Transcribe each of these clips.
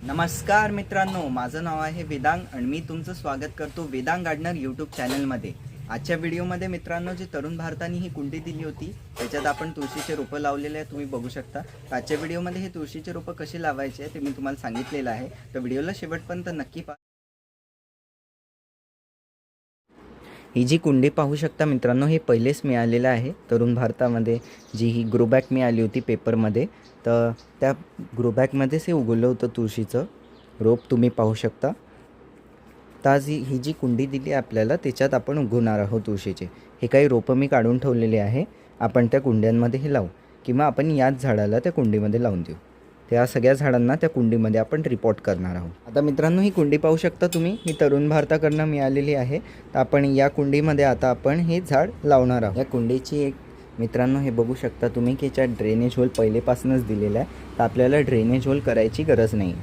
नमस्कार मित्रांनो, माझं नाव आहे वेदांग आणि मी तुमचं स्वागत करतो वेदांग गार्डनर यूट्यूब चॅनलमध्ये। आजच्या व्हिडिओमध्ये मित्रांनो, जी तरुण भारताने ही कुंडी दिली होती त्याच्यात आपण तुळशीचे रोपं लावलेले आहे, तुम्ही बघू शकता। आजच्या व्हिडिओमध्ये हे तुळशीचे रोपं कशी लावायचे ते मी तुम्हाला सांगितलेलं आहे, तर व्हिडिओला शेवटपर्यंत नक्की पहा। ही जी कुंडी पाहू शकता मित्रांनो, हे पहिलेच मिळालेलं आहे तरुण भारतामध्ये। जी ही ग्रो बॅग मिळाली होती पेपरमध्ये, तर त्या ग्रो बॅगमध्येच हे उगवलं होतं तुळशीचं रोप, तुम्ही पाहू शकता। तर आज ही जी कुंडी दिली आपल्याला त्याच्यात आपण उगवणार आहोत तुळशीचे। हे काही रोपं मी काढून ठेवलेले आहे, आपण त्या कुंड्यांमध्ये हे लावू किंवा आपण याच झाडाला त्या कुंडीमध्ये लावून देऊ। त्या सगळ्या झाडांना त्या कुंडीमध्ये आपण रिपोर्ट करणार आहोत। आता मित्रांनो, ही कुंडी पाहू शकता तुम्ही, ही तरुण भारताकडनं मिळालेली आहे। तर आपण या कुंडीमध्ये आता आपण हे झाड लावणार आहोत। या कुंडीची एक मित्रांनो हे बघू शकता तुम्ही की याच्यात ड्रेनेज होल पहिलेपासूनच दिलेला आहे, तर आपल्याला ड्रेनेज होल करायची गरज नाही।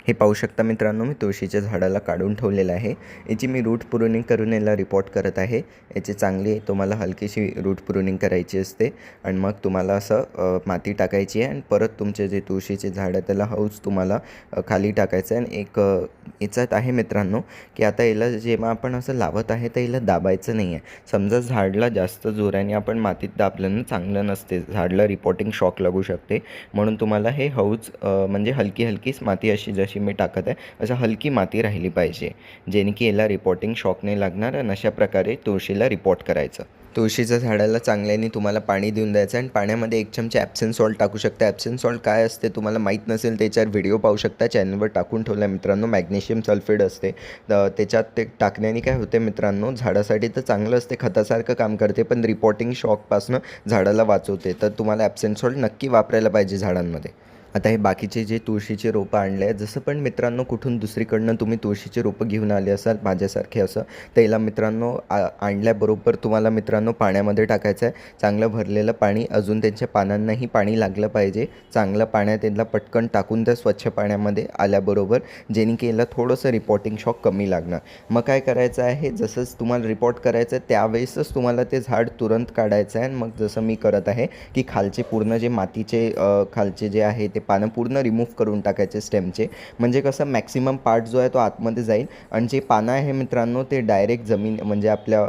हे पाहू शकता मित्रांनो, मी तुळशीच्या झाडाला काढून ठेवलेलं आहे। याची मी रूट प्रूनिंग करून याला रिपोर्ट करत आहे। याची चांगली तुम्हाला हलकीशी रूट प्रूनिंग करायची असते आणि मग तुम्हाला असं माती टाकायची आहे आणि परत तुमचे जे तुळशीचे झाड आहे त्याला हौस तुम्हाला खाली टाकायचं आहे। आणि एक याच्यात आहे मित्रांनो की आता याला जेव्हा आपण असं लावत आहे तर याला दाबायचं नाही आहे। समजा झाडला जास्त जोराने आपण मातीत दाबल्यानं चांगलं नसते, झाडला रिपोर्टिंग शॉक लागू शकते। म्हणून तुम्हाला हे हौस म्हणजे हलकी हलकीच माती अशी जशी मी टाकत आहे अशा हलकी माती राहिली पाहिजे, जेणे की याला रिपोर्टिंग शॉक नाही लागणार आणि अशा प्रकारे तुळशीला रिपोर्ट करायचं। तुळशीच्या झाडाला चांगल्याने तुम्हाला पाणी देऊन द्यायचं आणि पाण्यामध्ये 1 चमचा ॲप्सम सॉल्ट टाकू शकता। ॲप्सम सॉल्ट काय असते तुम्हाला माहीत नसेल त्याच्यावर व्हिडिओ पाहू शकता, चॅनलवर टाकून ठेवला मित्रांनो। मॅग्नेशियम सल्फेट असते, त्याच्यात ते टाकण्याने काय होते मित्रांनो, झाडासाठी तर चांगलं असते, खतासारखं काम करते, पण रिपोर्टिंग शॉकपासून झाडाला वाचवते। तर तुम्हाला ॲप्सम सॉल्ट नक्की वापरायला पाहिजे झाडांमध्ये। आता हे बाकीचे जे तुळशीचे रोपं आणले आहेत, जसं पण मित्रांनो कुठून दुसरीकडनं तुम्ही तुळशीचे रोपं घेऊन आले असाल माझ्यासारखे असं, त्याला मित्रांनो आणल्याबरोबर तुम्हाला मित्रांनो पाण्यामध्ये टाकायचं आहे, चांगलं भरलेलं पाणी। अजून त्यांच्या पानांनाही पाणी लागलं पाहिजे, चांगलं पाण्यात त्यांना पटकन टाकून त्या स्वच्छ पाण्यामध्ये आल्याबरोबर, जेणे की याला थोडंसं रिपोर्टिंग शॉक कमी लागणार। मग काय करायचं आहे, जसंच तुम्हाला रिपोर्ट करायचं आहे त्यावेळेसच तुम्हाला ते झाड तुरंत काढायचं आहे। मग जसं मी करत आहे की खालचे पूर्ण जे मातीचे खालचे जे आहे ते पानं पूर्ण रिमूव्ह करून टाकायचे स्टेमचे, म्हणजे कसं मॅक्सिमम पार्ट जो आहे तो आतमध्ये जाईल आणि जे पानं आहे मित्रांनो ते डायरेक्ट जमीन म्हणजे आपल्या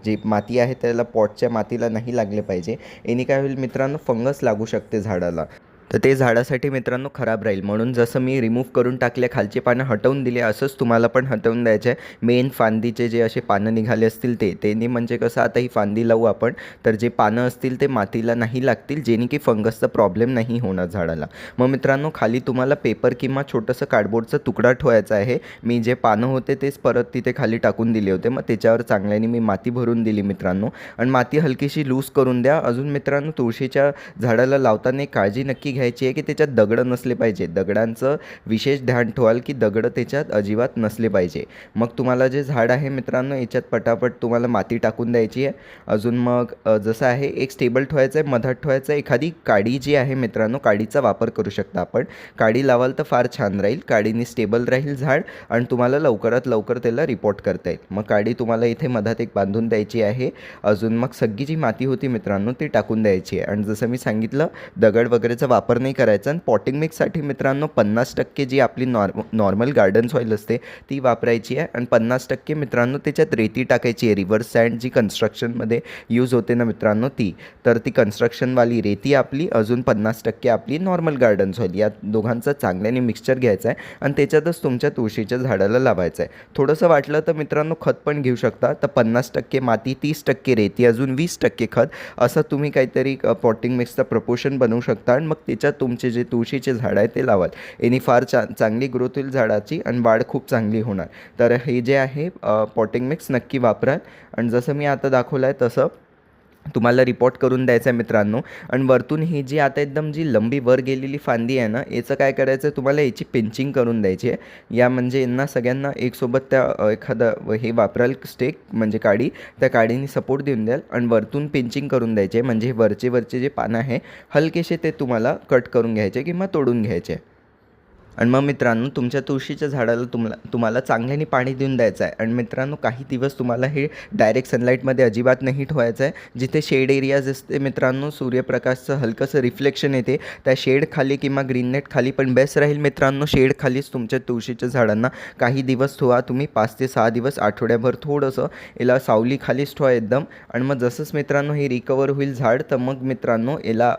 जी माती आहे त्याला पॉटच्या मातीला नाही लागले पाहिजे। याने काय होईल मित्रांनो, फंगस लागू शकते झाडाला, तर ते झाडासाठी मित्रांनो खराब राहील। म्हणून जसं मी रिमूव्ह करून टाकले, खालचे पानं हटवून दिले, असंच तुम्हाला पण हटवून द्यायचं आहे। मेन फांदीचे जे असे पानं निघाले असतील त्यांनी म्हणजे कसं, आता ही फांदी लावू आपण तर जे पानं असतील ते मातीला नाही लागतील, जेणे की फंगसचा प्रॉब्लेम नाही होणार झाडाला। मग मित्रांनो खाली तुम्हाला पेपर किंवा छोटंसं कार्डबोर्डचा तुकडा ठेवायचा आहे। मी जे पानं होते तेच परत तिथे खाली टाकून दिले होते, मग त्याच्यावर चांगल्याने मी माती भरून दिली मित्रांनो आणि माती हलकीशी लूज करून द्या। अजून मित्रांनो तुळशीच्या झाडाला लावताना एक काळजी नक्की घ्यायची आहे की त्याच्यात दगड नसले पाहिजे। दगडांचं विशेष ध्यान ठेवाल की दगड त्याच्यात अजिबात नसले पाहिजे। मग तुम्हाला जे झाड आहे मित्रांनो याच्यात पटापट तुम्हाला माती टाकून द्यायची आहे। अजून मग जसं आहे एक स्टेबल ठेवायचं आहे, मधात ठेवायचं आहे। एखादी काडी जी आहे मित्रांनो, काडीचा वापर करू शकता आपण, काडी लावाल तर फार छान राहील, काडीने स्टेबल राहील झाड आणि तुम्हाला लवकरात लवकर त्याला रिपोर्ट करता येईल। मग काडी तुम्हाला इथे मधात एक बांधून द्यायची आहे। अजून मग सगळी जी माती होती मित्रांनो ती टाकून द्यायची आहे आणि जसं मी सांगितलं दगड वगैरेचा वापर नाही करायचा। आणि पॉटिंग मिक्ससाठी मित्रांनो 50% जी आपली नॉर्मल गार्डन सॉईल असते ती वापरायची आहे आणि 50% मित्रांनो त्याच्यात रेती टाकायची आहे। रिव्हर्स सँड जी कन्स्ट्रक्शनमध्ये यूज होते ना मित्रांनो ती, तर ती कन्स्ट्रक्शनवाली रेती आपली, अजून 50% आपली नॉर्मल गार्डन सॉईल, या दोघांचं चांगल्याने मिक्सचर घ्यायचं आहे आणि त्याच्यातच तुमच्या तुळशीच्या झाडाला लावायचं आहे। थोडंसं वाटलं तर मित्रांनो खत पण घेऊ शकता, तर 50% माती, 30% रेती, अजून 20% खत, असं तुम्ही काहीतरी पॉटिंग मिक्सचा प्रपोर्शन बनवू शकता आणि मग त्याच्यात तुमचे जे तुळशीचे झाड आहे ते लावाल। याने फार चांगली ग्रोथ होईल झाडाची आणि वाढ खूप चांगली होणार। तर हे जे आहे पॉटिंग मिक्स नक्की वापराल आणि जसं मी आता दाखवलं आहे तसं तुम्हाला रिपोर्ट करून द्यायचं आहे मित्रांनो। आणि वरतून ही जी आता एकदम जी लंबी वर गेलेली फांदी आहे ना, याचं काय करायचं आहे, तुम्हाला याची पिंचिंग करून द्यायची आहे। या म्हणजे यांना सगळ्यांना एकसोबत त्या एखादं हे वापराल स्टेक म्हणजे काडी, त्या काडीने सपोर्ट देऊन द्याल आणि वरतून पिंचिंग करून द्यायचे, म्हणजे वरचे जे पानं आहे हलकेसे ते तुम्हाला कट करून घ्यायचे किंवा तोडून घ्यायचे। आणि मग मित्रांनो तुमच्या तुळशीच्या झाडाला तुम्हाला चांगल्याने पाणी देऊन द्यायचं आहे. आणि मित्रांनो काही दिवस तुम्हाला हे डायरेक्ट सनलाईटमध्ये अजिबात नाही ठेवायचं आहे. जिथे शेड एरियाज असते मित्रांनो, सूर्यप्रकाशचं हलकंसं रिफ्लेक्शन येते, त्या शेड खाली किंवा ग्रीन नेट खाली पण बेस्ट राहील मित्रांनो. शेड खालीच तुमच्या तुळशीच्या झाडांना काही दिवस ठेवा तुम्ही, 5 ते 6 दिवस, आठवड्याभर थोडंसं याला सावली खालीच ठेवा एकदम. आणि मग जसंच मित्रांनो हे रिकवर होईल झाड, तर मग मित्रांनो याला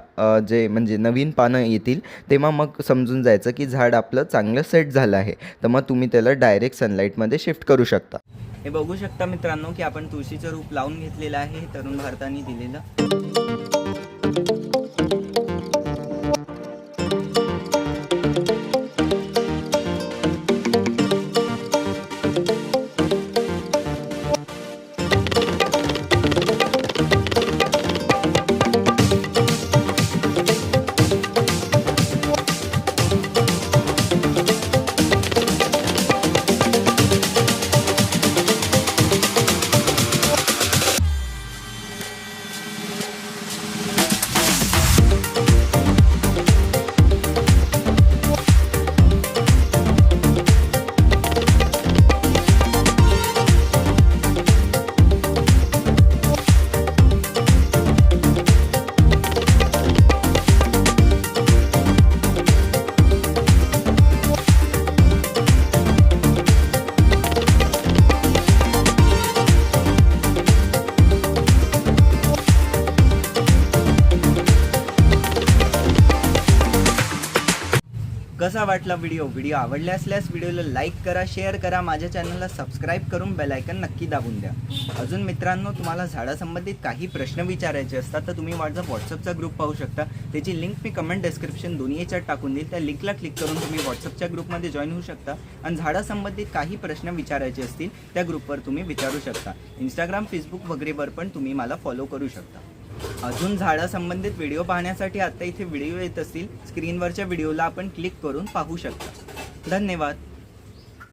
जे म्हणजे नवीन पानं येतील तेव्हा मग समजून जायचं की झाड आपलं चांगलं सेट झालं आहे. तर मग तुम्ही त्याला डायरेक्ट सनलाईटमध्ये शिफ्ट करू शकता. हे बघू शकता मित्रांनो की आपण तुळशीचं रूप लावून घेतलेलं आहे तरुण भारताने दिलेलं. कसा वाटला व्हिडिओ आवडला असल्यास व्हिडिओला लाईक करा, शेअर करा, माझ्या चॅनलला सबस्क्राईब करून बेल आयकन नक्की दाबून द्या. अजून मित्रांनो तुम्हाला झाडासंबंधित काही प्रश्न विचारायचे असतात तर तुम्ही माझा व्हॉट्सअपचा ग्रुप पाहू शकता. त्याची लिंक मी कमेंट डिस्क्रिप्शन दोन्ही याच्यात टाकून देईल. त्या लिंकला क्लिक करून तुम्ही व्हॉट्सअपच्या ग्रुपमध्ये जॉईन होऊ शकता आणि झाडासंबंधित काही प्रश्न विचारायचे असतील त्या ग्रुपवर तुम्ही विचारू शकता. इंस्टाग्राम, फेसबुक वगैरेवर पण तुम्ही मला फॉलो करू शकता. अजून झाडासंबंधित व्हिडिओ पाहण्यासाठी आता इथे व्हिडिओ येत असतील, स्क्रीनवरच्या व्हिडिओला आपण क्लिक करून पाहू शकता. धन्यवाद.